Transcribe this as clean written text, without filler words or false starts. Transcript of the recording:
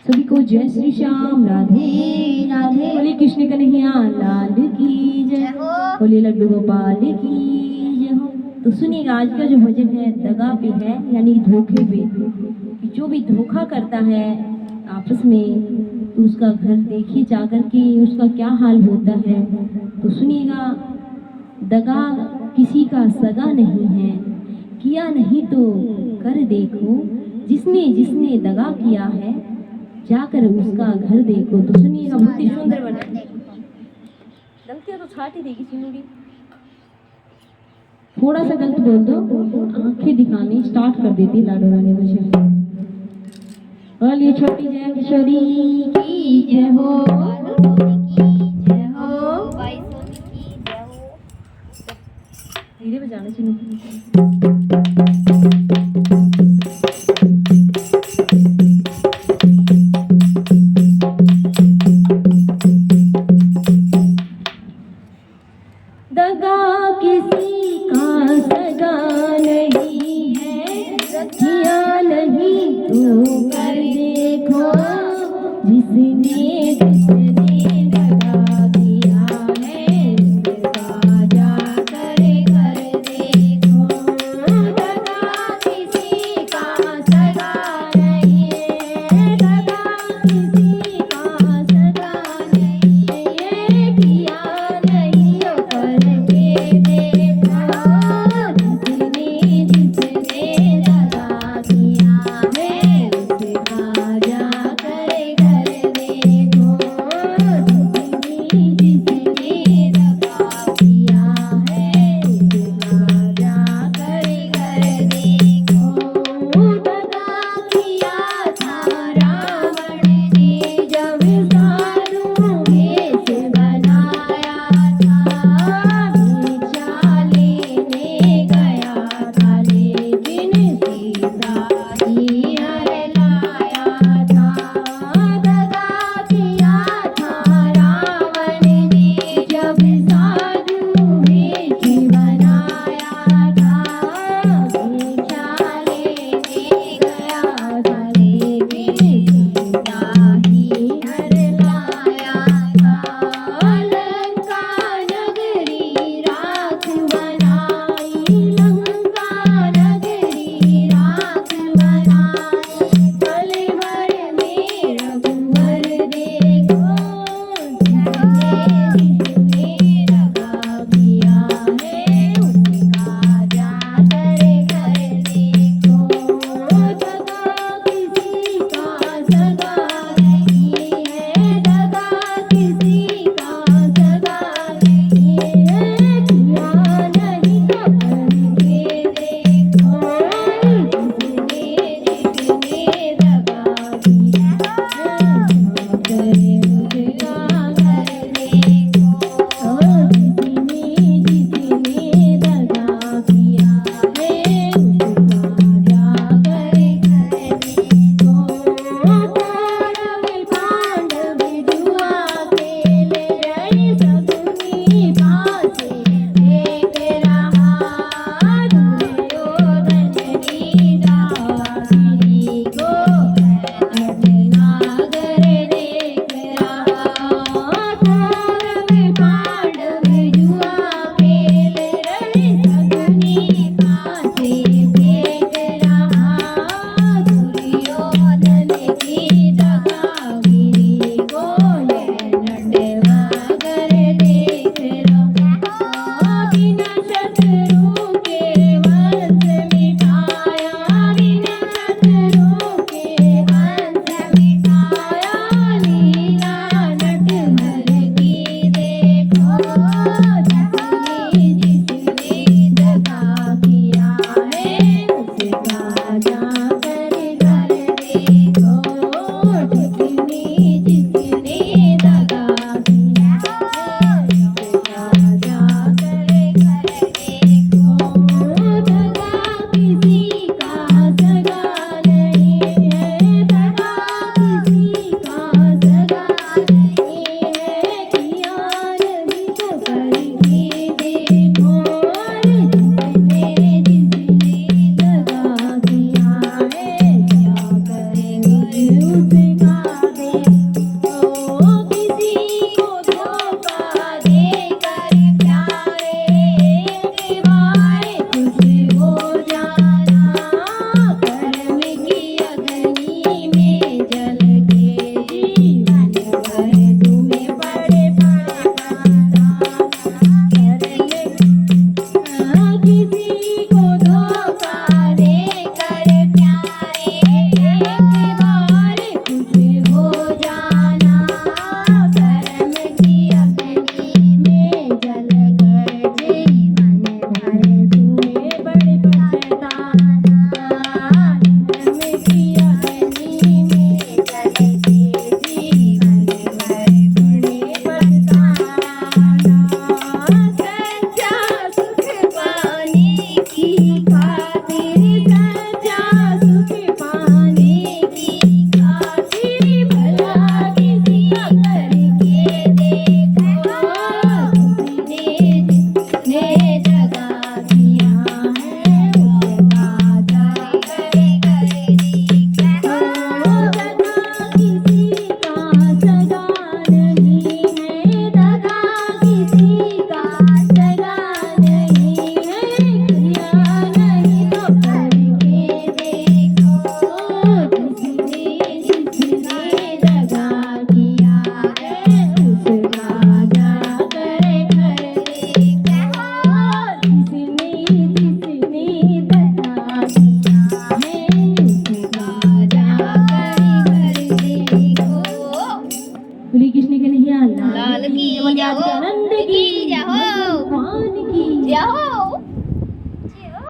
सभी को जय श्री श्याम, राधे राधे। बोले कृष्ण कन्हैया लाल की जय, बोले लड्डू गोपाल की जय हो। तो सुनिएगा, आज का जो भजन है दगा पे है, यानी धोखे पे। कि जो भी धोखा करता है आपस में, तो उसका घर देखिए जाकर के उसका क्या हाल होता है। तो सुनिएगा, दगा किसी का सगा नहीं है, किया नहीं तो कर देखो, जिसने जिसने दगा किया है जाकर उसका घर देखो। तो सुनिएगा, बहुत ही सुंदर बना। गलतियां तो छाट ही देगी चिनुड़ी, थोड़ा सा गलत बोल दो आंखें दिखानी स्टार्ट कर देती लाडो रानी मुझे। बोलिए छोटी जय किशोरी की जय हो, जय हो, धीरे बजाना चिनुड़ी।